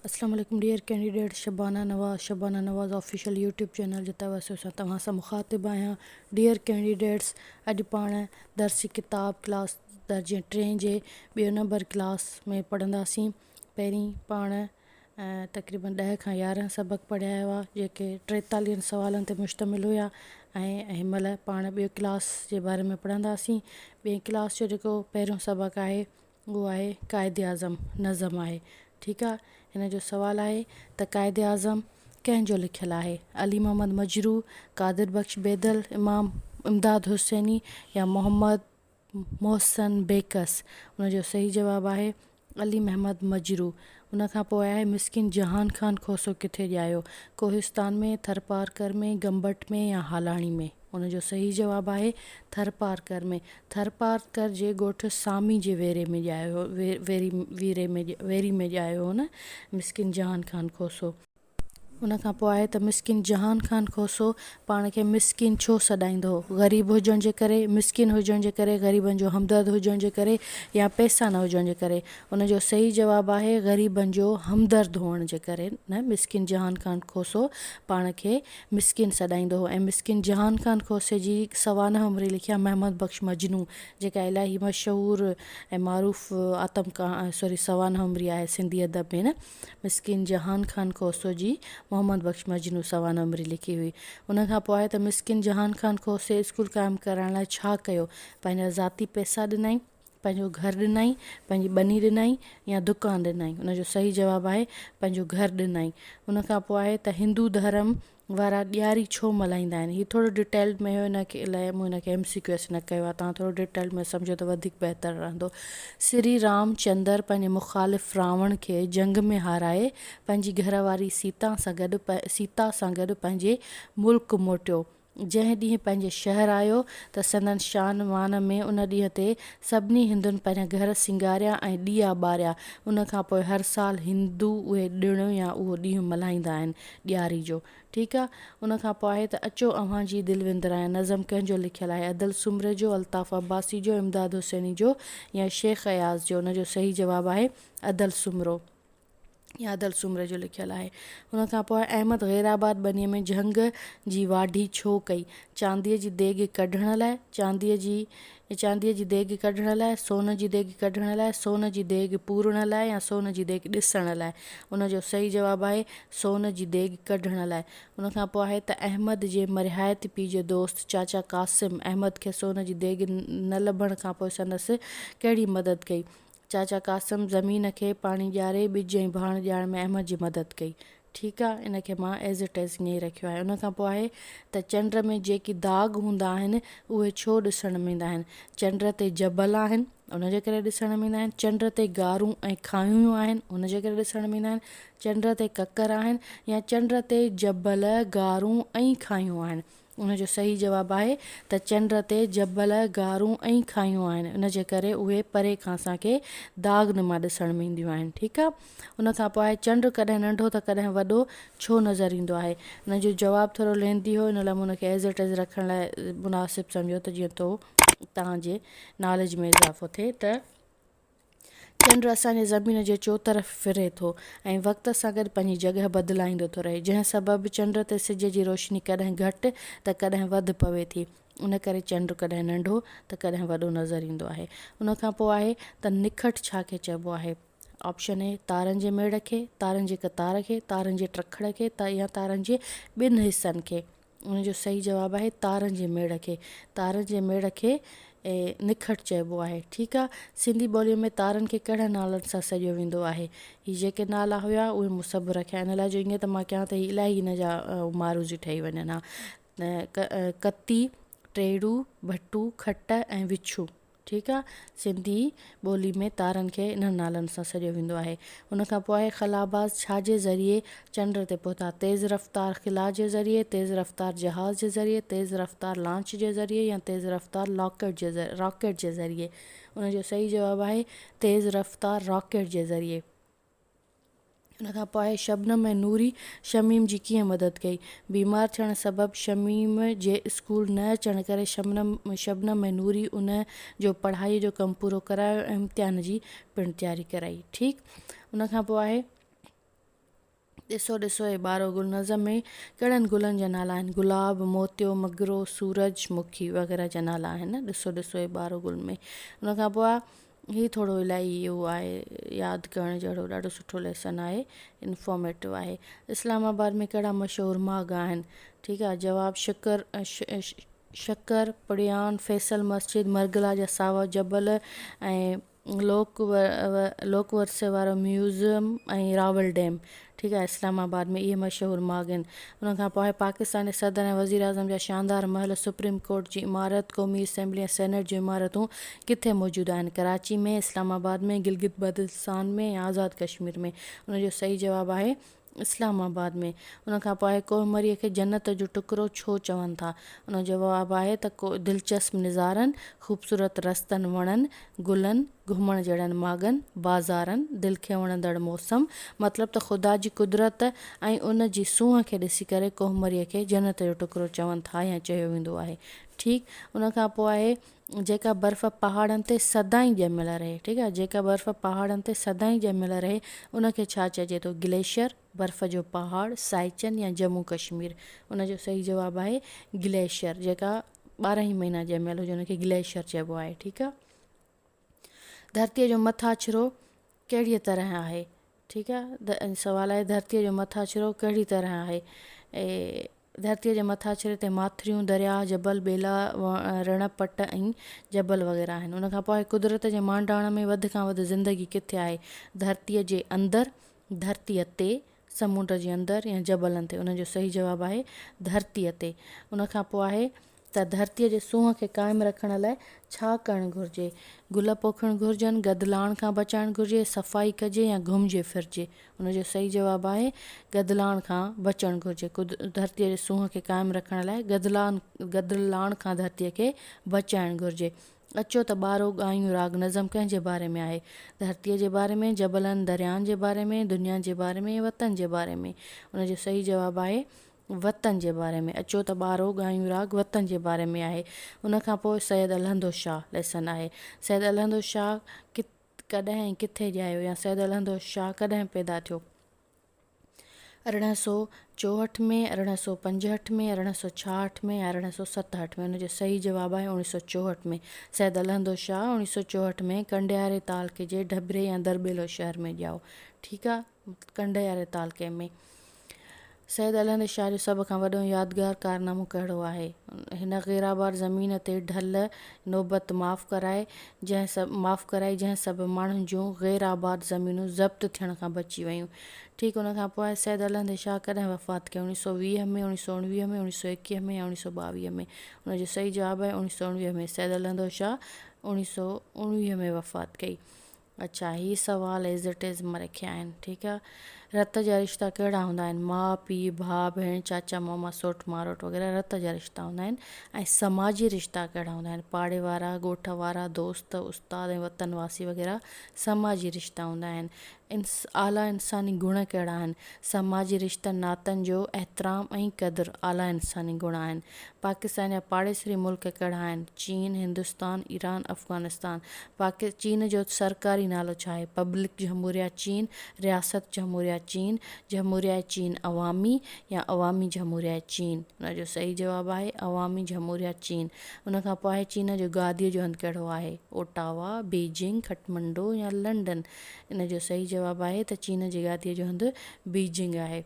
अस्सलाम वालेकुम dear candidate. Shabana नवाज़ official YouTube channel जे तवसो सां तव्हां सां मुखातिब आहियां। डियर कैंडिडेट्स, अॼु पाण दर्सी किताब क्लास दर्जे 3 जे ॿियो नंबर क्लास में पढ़ंदासीं। पहिरीं पाण तक़रीबन 10 खां 11 सबक़ पढ़िया हुआ जेके 43 सवालनि ते मुश्तमिल हुया ऐं हिनमहिल पाण ॿियो क्लास जे बारे में पढ़ंदासीं। ॿिए क्लास जो जेको पहिरियों सबक़ आहे उहो आहे क़ाइदे आज़म नज़म आहे। ठीकु आहे। हिन जो सुवालु आहे त क़ाइदे आज़म कंहिंजो लिखियलु आहे? अली मोहम्मद मजरू, कादिर बख्श बेदल, इमाम इमदाद हुसैनी या मोहम्मद मोहसन बेकस। उनजो सही जवाबु आहे अली महमद मजरू। उनखां पोइ आहे मिस्किन जहान ख़ान खोसो किथे ॼायो? कोहिस्तान में, थरपारकर में, गंबट में या हालाणी में? उनजो सही जवाबु आहे थरपारकर में। थरपारकर जे ॻोठु सामी जे वेरे में ॼायो वेरी में ॼायो हो न मिस्किन जहान ख़ान खोसो। उनखां पोइ आहे त मिस्किन जहान ख़ान खोसो पाण खे मिस्किन छो सॾाईंदो हो? ग़रीब हुजण जे करे, मिस्किन हुजण जे करे, ग़रीबनि जो हमदर्द हुजण जे करे या पैसा न हुजण जे करे? उनजो सही जवाबु आहे ग़रीबनि जो हमदर्द हुअण जे करे न मिस्किन जहान ख़ान खोसो पाण खे मिस्किन सॾाईंदो हो। ऐं मिस्किन जहान ख़ान खोसे जी सवानह उमिरि लिखिया महमद बख्श मजनू, जेका इलाही मशहूरु ऐं मारूफ़ सवानह उमिरि आहे सिंधी अदब में न। मिस्किन जहान ख़ान खोसो जी मोहम्मद बख्श मजनू सवानह उमिरि लिखी हुई। उनखां पोइ आहे त मिस्किन जहान ख़ान खोसे स्कूल क़ाइमु करण लाइ छा कयो? पंहिंजा ज़ाती पैसा ॾिनई, पंहिंजो घरु ॾिनई, पंहिंजी ॿनी ॾिनई या दुकानु ॾिनई? उनजो सही जवाबु आहे पंहिंजो घरु ॾिनई। उनखां पोइ आहे त हिंदू धर्म वारा ॾियारी छो मल्हाईंदा आहिनि? हीअ थोरो डिटेल में हुयो, हिनखे लाइ मूं हिनखे MCQS न कयो आहे। तव्हां थोरो डिटेल में सम्झो त वधीक बहितरु रहंदो। श्री रामचंद्र पंहिंजे मुखालिफ़ रावण खे जंग में हाराए पंहिंजी घरवारी सीता सां गॾु पंहिंजे मुल्क मोटियो। जंहिं ॾींहुं पंहिंजे शहर आयो त संदन शान मान में उन ॾींहं ते सभिनी हिंदुनि पंहिंजा घर सिंगारिया ऐं ॾीया ॿारिया। उनखां पोइ हर साल हिंदू उहे ॾिण या उहो ॾींहुं मल्हाईंदा आहिनि ॾियारी जो। ठीकु आहे। उनखां पोइ आहे त अचो अव्हां जी दिलि विंदरायां नज़म कंहिंजो लिखियलु आहे? अदल सुमरे जो, अल्ताफ़ अब्बासी जो, इमदाद हुसैनी जो या शेख अयाज़ जो? उनजो सही जवाबु आहे अदल सुमरो या अदल सुमरे जो लिखियलु आहे। उनखां पोइ अहमद गैराबाद बनीअ में जंग जी वाढी छो कई? चांदीअ जी देॻ कढण लाइ, चांदीअ जी देॻ कढण लाइ, सोन जी देॻ कढण लाइ, सोन जी देॻ पूरण लाइ या सोन जी देॻ ॾिसण लाइ? उनजो सही जवाबु आहे सोन जी देॻ कढण लाइ। उनखां पोइ आहे त अहमद जे मरिहायत पीउ जो दोस्त चाचा कासिम अहमद खे सोन जी देॻ न लभण खां पोइ संदसि कहिड़ी मदद कई? चाचा कासिम ज़मीन खे पाणी ॾियारे ॿिज ऐं भाण ॾियारण में अहमद जी मदद कई। ठीकु आहे। इनखे मां एज़ इट इज़ ईअं ई रखियो आहे। उनखां पोइ आहे त चंड में जेकी दाग हूंदा आहिनि उहे छो ॾिसण में ईंदा आहिनि? चंड ते जबल आहिनि उनजे करे ॾिसण में ईंदा आहिनि। चंड ते गारूं ऐं खायूं आहिनि उनजे करे ॾिसण में ईंदा आहिनि। चंड ते ककर आहिनि या चंड ते जबल गारूं ऐं खायूं आहिनि? उनजो सही जवाबु आहे त चंड ते जबल गारूं ऐं खायूं आहिनि, उनजे करे उहे परे खां असांखे दाग़नुमा ॾिसण में ईंदियूं आहिनि। ठीकु आहे। उनखां पोइ आहे चंड कॾहिं नंढो त कॾहिं वॾो छो नज़र ईंदो आहे? उनजो जवाबु थोरो लेंदी हो, इन लाइ मूं उनखे एज़ इट इज़ रखण लाइ मुनासिबु सम्झो त जीअं तव्हांजे नॉलेज में इज़ाफ़ो थिए। त चंड असांजे ज़मीन जे चोतरफ़ फिरे थो ऐं वक़्त सां गॾु पंहिंजी जॻह बदिलाईंदो थो रहे, जंहिं सबबु चंड ते सिज जी रोशनी कॾहिं घटि त कॾहिं वधि पवे थी। उन करे चंड कॾहिं नंढो त कॾहिं वॾो नज़र ईंदो आहे। उनखां पोइ आहे त निखट छा खे चइबो आहे? ऑप्शन ए तारनि जे मेड़ खे, तारनि जे कतार खे, तारनि जे ट्रखड़ खे या तारनि जे ॿिनि हिसनि खे? उनजो सही जवाबु आहे तारनि जे मेड़ खे। तारनि जे मेड़ खे निखट चइबो आहे। ठीकु आहे। सिंधी ॿोलीअ में तारनि खे कहिड़े नालनि सां सॾियो वेंदो आहे? हीअ जेके नाला हुया उहे मूं सभु रखिया। इन लाइ जो ईअं त मां कयां त इलाही इन जा मारूज़ी ठही वञनि हा। कती, टेड़ू, भट्टू, खट ऐं विछू। ठीकु आहे। सिंधी ॿोली में तारनि खे इन्हनि नालनि सां सॾियो वेंदो आहे। उनखां पोइ आहे ख़लाबाज़ छाजे ज़रिए चंड ते पहुता? तेज़ रफ़्तार ख़िला जे ज़रिए, तेज़ रफ़्तार जहाज़ जे ज़रिए, तेज़ रफ़्तार लॉन्च जे ज़रिए या तेज़ रफ़्तार रॉकेट जे ज़रिए? उनजो सही जवाबु आहे तेज़ रफ़्तार रॉकेट जे ज़रिए। उनखां पोइ आहे शबनम ऐं नूरी शमीम जी कीअं मदद कई? बीमार थियण सबबु शमीम जे स्कूल न अचण करे शबनम ऐं नूरी उन जो पढ़ाईअ जो कमु पूरो करायो ऐं इम्तिहान जी पिणु तयारी कराई। ठीकु। उनखां पोइ आहे ॾिसो ॾिसो हे ॿारो गुल नज़म में कहिड़नि गुलनि जा नाला आहिनि? गुलाब, मोतियो, मगरो, सूरजमुखी वग़ैरह जा नाला आहिनि। ॾिसो ॾिसो हे ॿारो गुल में। उन खां पोइ हीउ थोरो इलाही इहो आहे यादि करण जहिड़ो, ॾाढो सुठो लेसन आहे, इंफॉर्मेटिव आहे। इस्लामाबाद में कहिड़ा मशहूरु माग आहिनि? ठीकु आहे, जवाबु शकर, पड़ियान, फैसल मस्जिद, मरगला जा सावा जबल ऐं लोक वर्से वारो म्यूज़ियम ऐं रावल डैम। ठीकु आहे, इस्लामाबाद में इहे मशहूरु माग आहिनि। उन खां पोइ पाकिस्तान जे सदर ऐं वज़ीर आज़म जा शानदार महल, सुप्रीम कोर्ट जी इमारत, क़ौमी असेंबली ऐं सेनेट जूं इमारतूं किथे मौजूदु आहिनि? कराची में, इस्लामाबाद में, गिलगित बल्तिस्तान में या आज़ादु कश्मीर में? उनजो सही जवाबु आहे इस्लामाबाद में। उन खां पोइ कोहमरीअ खे जन्नत जो टुकड़ो छो चवनि था? उन जो जवाबु आहे त को दिलचस्प नज़ारनि, ख़ूबसूरत रस्तनि, वणनि, गुलनि, घुमण जहिड़नि मागनि, बाज़ारनि, दिलि खे वणंदड़ मौसम। मतिलबु त ख़ुदा जी कुदरत ऐं उन जी सूंहं खे ॾिसी करे कोहमरीअ खे जन्नत जो टुकड़ो चवनि था या चयो वेंदो आहे। ठीकु, उन खां पोइ आहे जेका बर्फ़ पहाड़नि ते सदाईं ॼमियल रहे। ठीकु आहे, जेका बर्फ़ पहाड़नि ते सदाईं ॼमियल रहे उनखे छा चइजे थो? ग्लेशियर, बर्फ़ जो पहाड़, साइचन या जम्मू कश्मीर? उनजो सही जवाबु आहे ग्लेशियर। जेका 12 ई महीना ॼमियल हुजे उनखे ग्लेशियर चइबो आहे। ठीकु आहे, धरतीअ जो मथाछिरो कहिड़ीअ तरह आहे? ठीकु आहे, सवालु आहे धरतीअ जो मथाछिरो कहिड़ी तरह आहे? धरतीअ जे मथाछिरे ते माथिरियूं, दरिया, जबल, ॿेला, रणपट ऐं जबल वग़ैरह आहिनि। उन खां पोइ कुदरत जे मांडाण में वधि खां वधि ज़िंदगी किथे आहे? धरतीअ जे अंदरि, धरतीअ ते, समुंड जे अंदरि या जबलनि ते? उनजो सही जवाबु आहे धरतीअ ते। उन खां पोइ आहे त धरतीअ जे सूंहं खे क़ाइमु रखण लाइ छा करणु घुरिजे? गुल पोखणु घुरिजनि, गदलाण खां बचाइणु घुरिजे, सफ़ाई कजे या घुमिजे फिरिजे? उनजो सही जवाबु आहे गदलाण खां बचणु घुरिजे। धरतीअ जे सूंहं खे क़ाइमु रखण लाइ गदलाण खां धरतीअ खे बचाइणु घुरिजे। अचो त ॿारो ॻायूं राग नज़म कंहिंजे बारे में आहे? धरतीअ जे बारे में, जबलनि दरियानि जे बारे में, दुनिया जे बारे में, वतन जे बारे में? उनजो सही जवाबु आहे वतन जे बारे में। अचो त ॿारो ॻायूं राग वतन जे बारे में आहे। उन खां पोइ सैयद अलहंदो शाह लेसन आहे। सैयद अलहंदो शाह कॾहिं ऐं किथे ॼायो या सैयद अलहंदो शाह कॾहिं पैदा थियो? 1864 में, 1865 में, 1866 में या 1867 में? उनजो सही जवाबु आहे 1964 में। सैयद अलहंदो शाह 1964 में कंडियारे तालके जे ढबरे या दरबेलो शहर में ॼाओ। ठीकु आहे, कंडियारे तालके में। सैयद अलहंद शाह जो सभ खां वॾो यादगार कारनामो कहिड़ो आहे? हिन ग़ैराबाद ज़मीन ते ढल नौबत माफ़ कराई जंहिं सभु माण्हुनि जूं ग़ैराबाद ज़मीनूं ज़ब्त थियण खां बची वियूं। ठीकु, उन खां पोइ सैयद अलहंद शाह कॾहिं वफ़ात कयो? 1920 में, 1919 में, 1921 में या 1922 में? उनजो सही जवाबु आहे 1919 में। सैयद अलहंद शाह 1919 में वफ़ात कई। अच्छा, हीअ सवाल एज़ इट इज़ मां रखिया आहिनि। ठीकु आहे, रत जा रिश्ता कहिड़ा हूंदा आहिनि? माउ पीउ, भाउ भेण, चाचा मामा, सोट मारोट वग़ैरह रत जा रिश्ता हूंदा आहिनि। ऐं समाजी रिश्ता कहिड़ा हूंदा आहिनि? पाड़े वारा, ॻोठ वारा, दोस्त, उस्ताद ऐं वतनवासी वग़ैरह समाजी रिश्ता हूंदा आहिनि। आला इंसानी गुण कहिड़ा आहिनि? समाजी रिश्तनि नातनि जो एहतराम ऐं क़दुरु आला इंसानी गुण आहिनि। पाकिस्तान जा पाड़ेसरी मुल्क कहिड़ा आहिनि? चीन, हिंदुस्तान, ईरान, अफ़गानिस्तान? चीन जो सरकारी नालो छा आहे? पब्लिक जमहूरिया चीन, रियासत जमहूरिया चीन, जमहूरिया चीन अवामी या अवामी जमहूरिया चीन? उनजो सही जवाबु आहे अवामी जमहूरिया चीन। उन खां पोइ आहे चीन जो गादीअ जो हंधु कहिड़ो आहे? ओटावा, बीजिंग, खटमंडू या लंडन? इन जो सही जवाबु आहे त चीन जी गादीअ जो हंधु बीजिंग आहे।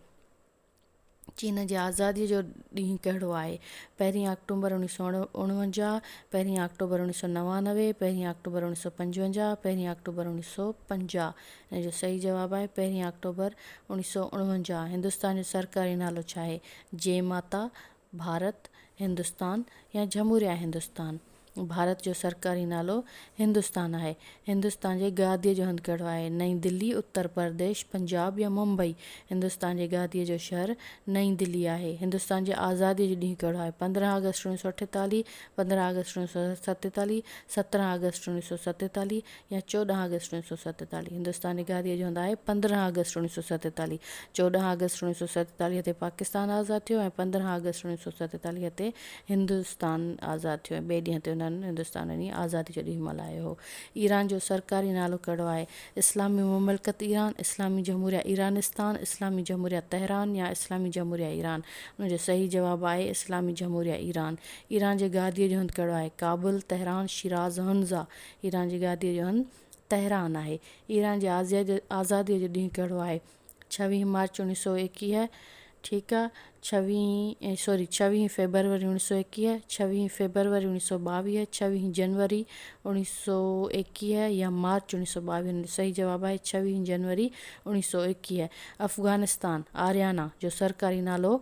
चीन जी आज़ादीअ जो ॾींहुं कहिड़ो आहे? 1 अक्टूबर 1949, 1 अक्टूबर 1999, 1 अक्टूबर 1955, 1 अक्टूबर 1950? इन जो सही जवाबु आहे 1 अक्टूबर 1949। हिंदुस्तान जो सरकारी नालो छा आहे? जय माता, भारत, हिंदुस्तान या जमहूरिया हिंदुस्तान? भारत जो सरकारी नालो हिंदुस्तान आहे। हिंदुस्तान जे गादीअ जो हंधु कहिड़ो आहे? नईं दिल्ली, उत्तर प्रदेश, पंजाब या मुंबई? हिंदुस्तान जे गादीअ जो शहर नईं दिल्ली आहे। हिंदुस्तान जे आज़ादीअ जो ॾींहुं कहिड़ो आहे? 15 अगस्त 1948, 15 अगस्त 1947, 17 अगस्त 1947 या 14 अगस्त 1947? हिंदुस्तान जी गादीअ जो हंधु आहे 15 अगस्त 1947। 14 अगस्त 1947 ते पाकिस्तान आज़ादु थियो ऐं 15 अगस्त 1947 ते हिंदुस्तान आज़ादु थियो ऐं ॿिए ॾींहं ते हुन उन्हनि हिंदुस्तान जी आज़ादी जो ॾींहुं मल्हायो हो। ईरान जो सरकारी नालो कहिड़ो आहे? इस्लामी मुमलकत ईरान, इस्लामी जमहूरिया ईरानिस्तान, इस्लामी जमहूरिया तहरान या इस्लामी जमहूरिया ईरान। उनजो सही जवाबु आहे इस्लामी जमहूरिया ईरान। ईरान जे गादीअ जो हंधु कहिड़ो आहे? Kabul, Tehran, Shiraz, Hunza. Iran जी गादीअ जो हंधु तहरान आहे। ईरान जे आज़ादीअ जो ॾींहुं कहिड़ो आहे? 26 मार्च 1921, ठीकु आहे, 26 फेबरवरी 1921, 26 फेबरवरी 1922, 26 जनवरी 1921 या मार्च 1922। सही जवाबु आहे 26 जनवरी 1921। अफ़गानिस्तान आरियाना जो सरकारी नालो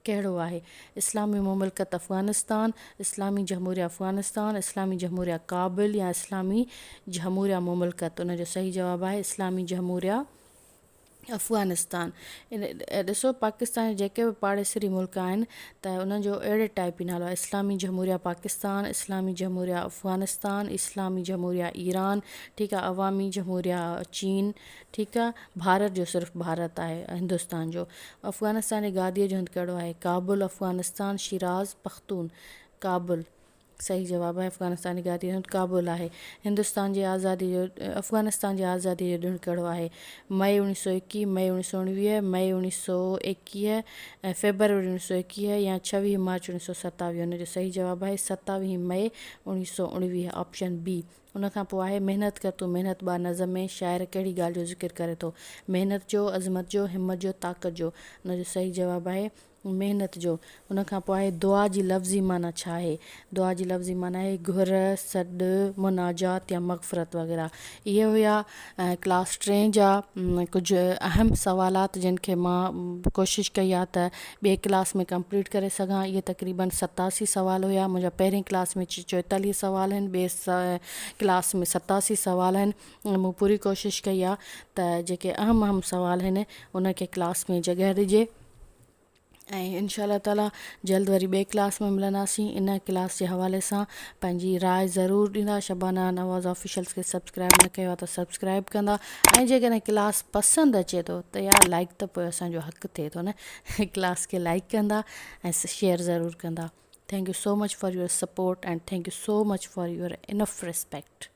कहिड़ो आहे? इस्लामी मुमलकत अफ़गानिस्तान, इस्लामी जमहूरिया अफ़गानिस्तान, इस्लामी जमहूरिया काबिल या इस्लामी जमहूरिया मुमलकत। उनजो सही जवाबु आहे इस्लामी जमहूरिया अफ़गानिस्तान। ॾिसो पाकिस्तान जा जेके बि पाड़ेसरी मुल्क आहिनि त उन्हनि जो अहिड़े टाइप ई नालो आहे, इस्लामी जमहूरिया पाकिस्तान, इस्लामी जमहूरिया अफ़गानिस्तान, इस्लामी जमहूरिया ईरान, ठीकु आहे, अवामी जमहूरिया चीन, ठीकु आहे। भारत जो सिर्फ़ु भारत आहे हिंदुस्तान जो। अफ़गानिस्तान जी गादीअ जो हंधु कहिड़ो आहे? काबुल अफ़गानिस्तान, शिराज़ पख्तून। काबुल सही जवाबु आहे अफ़गानिस्तान जी गादीअ जो हंधु काबुल आहे। हिंदुस्तान जी आज़ादी जो अफ़गानिस्तान जी आज़ादी जो ॾिणु कहिड़ो आहे? मई 1921, मई 1919, मई 1921 ऐं फेबरवरी 1921 या 26 मार्च 1927। हुनजो सही जवाबु आहे 27 मई 1919, ऑप्शन बी। उनखां पोइ आहे महिनत कर तूं महिनत बा नज़म में शाइर कहिड़ी ॻाल्हि जो ज़िक्र करे थो? महिनत जो, अज़मत जो, हिमत जो, ताक़त जो। उनजो सही जवाबु आहे महिनत जो। उनखां पोइ आहे दुआ जी लफ़्ज़ी माना छा आहे? दुआ जी लफ़्ज़ी माना आहे घुर, सॾु, मुनाजात या मग़फ़िरत वग़ैरह। इहे हुया क्लास 3 जा कुझु अहम सवालात जिन खे मां कोशिशि कई आहे त ॿिए क्लास में कंप्लीट करे सघां। इहे तक़रीबन 87 सवाल हुया। मुंहिंजा पहिरीं क्लास में 44 सवाल आहिनि, ॿिए क्लास में 87 सवाल आहिनि। मूं पूरी कोशिशि कई आहे त जेके अहम सवाल आहिनि उनखे क्लास में जॻह ॾिजे ऐं इंशाअल्लाह ताला जल्द वरी ॿिए क्लास में मिलंदासीं। इन क्लास जे हवाले सां पंहिंजी राय ज़रूरु ॾींदा। शबाना नवाज़ ऑफिशियल्स खे सब्सक्राइब न कयो आहे त सब्सक्राइब कंदा ऐं जेकॾहिं क्लास पसंदि अचे थो त यार लाइक त पोइ असांजो हक़ु थिए थो न क्लास खे लाइक कंदा ऐं शेयर ज़रूरु कंदा। Thank you so much for your support and thank you so much for your enough respect.